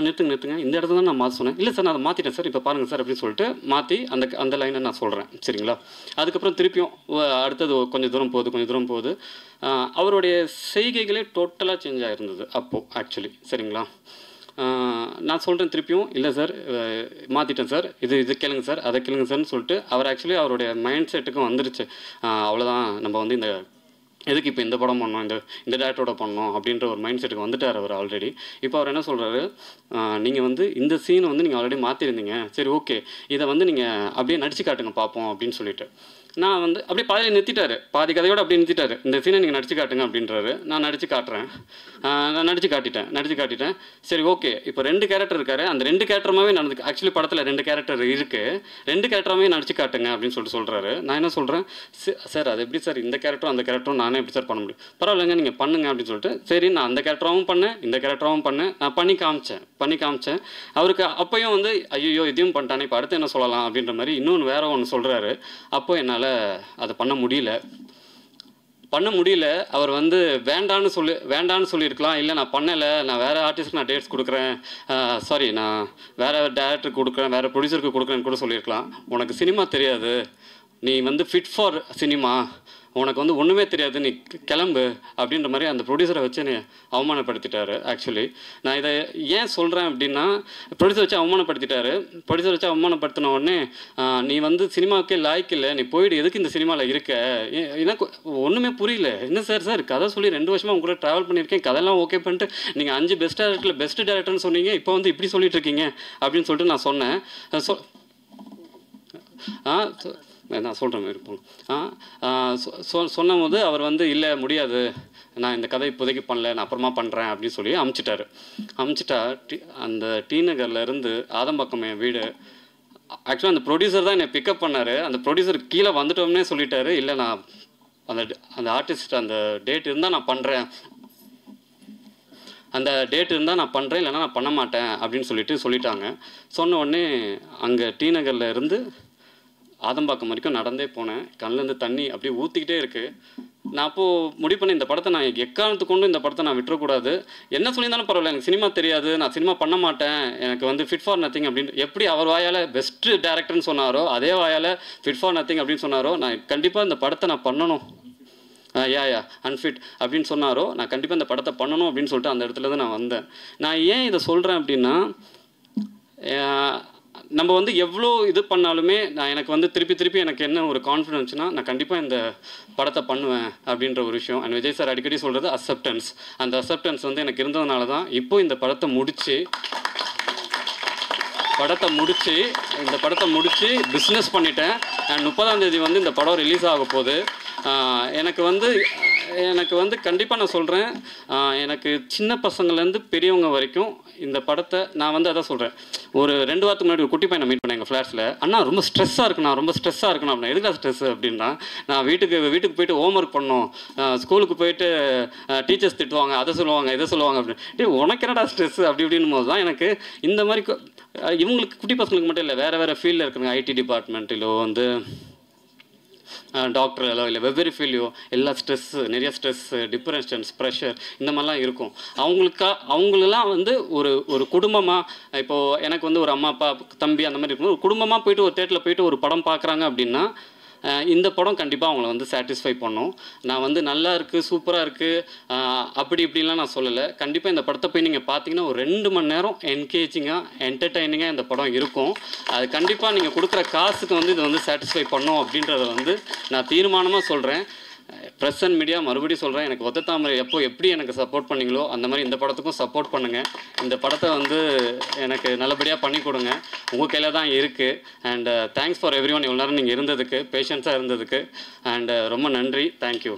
நிறுத்துங்க, இந்த இடத்துல தான் நான் மாற்ற சொன்னேன். இல்லை சார், நான் அதை மாற்றிட்டேன் சார், இப்போ பாருங்கள் சார் அப்படின்னு சொல்லிட்டு மாற்றி அந்த லைனை நான் சொல்கிறேன், சரிங்களா. அதுக்கப்புறம் திருப்பியும் அடுத்தது கொஞ்சம் தூரம் போகுது. அவருடைய செய்கைகளே டோட்டலாக சேஞ்ச் ஆகிருந்தது அப்போது ஆக்சுவலி, சரிங்களா. நான் சொல்கிறேன் திருப்பியும், இல்லை சார் மாற்றிட்டேன் சார், இது கேளுங்க சார், அதை கேளுங்க சார்னு சொல்லிட்டு அவர் ஆக்சுவலி அவருடைய மைண்ட் செட்டுக்கும் வந்துருச்சு. அவ்வளோதான், நம்ம வந்து இந்த எதுக்கு இப்போ இந்த படம் பண்ணோம், இந்த டேரக்டரோட பண்ணோம் அப்படின்ற ஒரு மைண்ட் செட்டுக்கு வந்துட்டார் அவர் ஆல்ரெடி. இப்போ அவர் என்ன சொல்கிறாரு, நீங்கள் வந்து இந்த சீனை வந்து நீங்கள் ஆல்ரெடி மாற்றிருந்தீங்க, சரி ஓகே, இதை வந்து நீங்கள் அப்படியே நடிச்சு காட்டுங்க பார்ப்போம் அப்படின்னு சொல்லிட்டு. நான் வந்து அப்படியே பாதியில் நிறுத்திட்டார், பாதி கதையோடு அப்படியே நிறுத்திட்டார். இந்த சீனை நீங்கள் நடிச்சு காட்டுங்க அப்படின்றாரு. நான் நடிச்சு காட்டிட்டேன். சரி ஓகே, இப்போ 2 கேரக்டர் இருக்காரு, அந்த 2 கேரக்டருமாவே நடந்து, ஆக்சுவலி படத்தில் 2 கேரக்டர் இருக்குது, 2 கேரக்டராகவே நடிச்சு காட்டுங்க அப்படின்னு சொல்கிறாரு. நான் என்ன சொல்கிறேன், சார் அது எப்படி சார், இந்த கேரக்டரும் அந்த கேரக்டரும் நானே எப்படி சார் பண்ண முடியும், பரவாயில்லைங்க நீங்கள் பண்ணுங்க அப்படின்னு சொல்லிட்டு, சரி நான் அந்த கேரக்டராகவும் பண்ணேன், இந்த கேரக்டராகவும் பண்ணேன், நான் பண்ணி காமிச்சேன். அவருக்கு அப்போயும் வந்து ஐயோ இதையும் பண்ணிட்டானே, இப்போ அடுத்து என்ன சொல்லலாம் அப்படின்ற மாதிரி இன்னொன்று வேற ஒன்று சொல்கிறாரு. அப்போ என்னால் அதை பண்ண முடியல. அவர் வந்து வேண்டான்னு சொல்லியிருக்கலாம், இல்லை நான் பண்ணலை, நான் வேறு ஆர்டிஸ்ட்க்கு நான் டேட்ஸ் கொடுக்குறேன், சாரி நான் வேறு டேரக்டருக்கு கொடுக்குறேன், வேறு ப்ரொடியூசருக்கு கொடுக்குறேன்னு கூட சொல்லியிருக்கலாம். உனக்கு சினிமா தெரியாது, நீ வந்து ஃபிட் ஃபார் சினிமா, உனக்கு வந்து ஒன்றுமே தெரியாது, நீ கிளம்பு அப்படின்ற மாதிரி அந்த ப்ரொடியூசரை வச்சு என்னை அவமானப்படுத்திட்டாரு. ஆக்சுவலி நான் இதை ஏன் சொல்கிறேன் அப்படின்னா, ப்ரொடியூசர் வச்சு அவமானப்படுத்தின உடனே, நீ வந்து சினிமாவுக்கே லாய்க்கு இல்லை, நீ போயிடு, எதுக்கு இந்த சினிமாவில் இருக்க, எனக்கு ஒன்றுமே புரியல. என்ன சார் கதை சொல்லி 2 வருஷமாக உங்களோட ட்ராவல் பண்ணியிருக்கேன், கதையெல்லாம் ஓகே பண்ணிட்டு நீங்கள் 5 பெஸ்ட் டேரக்டர்னு சொன்னீங்க, இப்போ வந்து இப்படி சொல்லிட்டு இருக்கீங்க அப்படின்னு சொல்லிட்டு நான் சொன்னேன். நான் சொல்கிற மாதிரி இருப்போம். சொன்னும் போது அவர் வந்து இல்லை முடியாது, நான் இந்த கதை இப்போதைக்கு பண்ணல, நான் அப்புறமா பண்ணுறேன் அப்படின்னு சொல்லி அமுச்சிட்டா. அந்த டி நகர்லேருந்து ஆதம்பாக்கம் என் வீடு. ஆக்சுவலாக அந்த ப்ரொடியூசர் தான் என்னை பிக்கப் பண்ணார். அந்த ப்ரொடியூசர் கீழே வந்துட்டோம்னே சொல்லிட்டாரு, இல்லை நான் அந்த ஆர்டிஸ்ட் அந்த டேட் இருந்தால் நான் பண்ணுறேன், அந்த டேட் இருந்தால் நான் பண்ணுறேன், இல்லைனா நான் பண்ண மாட்டேன் அப்படின்னு சொல்லிட்டாங்க. சொன்ன உடனே அங்கே டி நகரில் இருந்து ஆதம்பாக்கம் வரைக்கும் நடந்தே போனேன். கண்ணிலேருந்து தண்ணி அப்படியே ஊற்றிக்கிட்டே இருக்குது. நான் அப்போது முடிவு பண்ணி இந்த படத்தை நான் எக்காரணத்து கொண்டு இந்த படத்தை நான் விட்டுறக்கூடாது. என்ன சொல்லியிருந்தாலும் பரவாயில்ல, எனக்கு சினிமா தெரியாது, நான் சினிமா பண்ண மாட்டேன், எனக்கு வந்து ஃபிட் ஃபார் நத்திங் அப்படின்னு எப்படி அவர் வாயால் பெஸ்ட்டு டேரக்டர்னு சொன்னாரோ அதே வாயால் ஃபிட் ஃபார் நத்திங் அப்படின்னு சொன்னாரோ, நான் கண்டிப்பாக இந்த படத்தை நான் பண்ணணும், அன்ஃபிட் அப்படின்னு சொன்னாரோ, நான் கண்டிப்பாக இந்த படத்தை பண்ணணும் அப்படின்னு சொல்லிட்டு அந்த இடத்துலேருந்து நான் வந்தேன். நான் ஏன் இதை சொல்கிறேன் அப்படின்னா, நம்ம வந்து எவ்வளோ இது பண்ணாலுமே எனக்கு வந்து திருப்பி எனக்கு என்ன ஒரு கான்ஃபிடென்ஸ்னால், நான் கண்டிப்பாக இந்த படத்தை பண்ணுவேன் அப்படின்ற ஒரு விஷயம். அண்ட் விஜய் சார் அடிக்கடி சொல்கிறது அக்செப்டன்ஸ். அந்த அக்செப்டன்ஸ் வந்து எனக்கு இருந்ததுனால தான் இப்போ இந்த படத்தை முடித்து பிஸ்னஸ் பண்ணிட்டேன். அண்ட் 30ஆம் தேதி வந்து இந்த படம் ரிலீஸ் ஆக போகுது. எனக்கு வந்து கண்டிப்பாக நான் சொல்கிறேன், எனக்கு சின்ன பசங்கள்லேருந்து பெரியவங்க வரைக்கும் இந்த படத்தை நான் வந்து அதான் சொல்கிறேன். ஒரு 2 வாரத்துக்கு முன்னாடி ஒரு குட்டி பையனை மீட் பண்ணேன் எங்கள் ஃப்ளாட்ஸில். அண்ணா ரொம்ப ஸ்ட்ரெஸ்ஸாக இருக்குண்ணா அப்படின்னா, எதுக்காக ஸ்ட்ரெஸ் அப்படின்னா, நான் வீட்டுக்கு போயிட்டு ஹோம் ஒர்க் பண்ணணும், ஸ்கூலுக்கு போயிட்டு டீச்சர்ஸ் திட்டுவாங்க, அதை சொல்லுவாங்க இதை சொல்லுவாங்க அப்படின்னு. உனக்கு என்னடா ஸ்ட்ரெஸ் அப்படி இப்படின்னு போது தான் எனக்கு இந்த மாதிரி இவங்களுக்கு குட்டி பசங்களுக்கு மட்டும் இல்லை, வேறு ஃபீல்டில் இருக்குங்க, ஐடி டிபார்ட்மெண்ட்டிலோ வந்து டாக்டரோ இல்லை வெவ்வேறு ஃபீல்டையோ எல்லா நிறைய ஸ்ட்ரெஸ்ஸு, டிப்ரெஷன்ஸ், ப்ரெஷர் இந்த மாதிரிலாம் இருக்கும். அவங்களெல்லாம் வந்து ஒரு குடும்பமாக, இப்போது எனக்கு வந்து ஒரு அம்மா அப்பா தம்பி அந்த மாதிரி இருக்கும்போது ஒரு குடும்பமாக போயிட்டு ஒரு தேட்டரில் போயிட்டு ஒரு படம் பார்க்குறாங்க அப்படின்னா, இந்த படம் கண்டிப்பாக அவங்கள வந்து சாட்டிஸ்ஃபை பண்ணும். நான் வந்து நல்லா இருக்குது, சூப்பராக இருக்குது அப்படி இப்படின்லாம் நான் சொல்லலை. கண்டிப்பாக இந்த படத்தை போய் நீங்கள் பார்த்தீங்கன்னா ஒரு 2 மணி நேரம் என்கேஜிங்காக என்டர்டைனிங்காக இந்த படம் இருக்கும். அது கண்டிப்பாக நீங்கள் கொடுக்குற காசுக்கு வந்து இது வந்து சாட்டிஸ்ஃபை பண்ணும் அப்படின்றத வந்து நான் தீர்மானமாக சொல்கிறேன். ப்ரெஸ் அண்ட் மீடியா மறுபடியும் சொல்கிறேன், எனக்கு ஒத்த தாமரை எப்படி எனக்கு சப்போர்ட் பண்ணிங்களோ அந்த மாதிரி இந்த படத்துக்கும் சப்போர்ட் பண்ணுங்கள். இந்த படத்தை வந்து எனக்கு நல்லபடியாக பண்ணி கொடுங்க, உங்கள் கையில் தான் இருக்குது. And thanks for every one, இவ்வளோ நேரம் நீங்கள் இருந்ததுக்கு, பேஷன்ஸாக இருந்ததுக்கு. அண்ட் ரொம்ப நன்றி, தேங்க்யூ.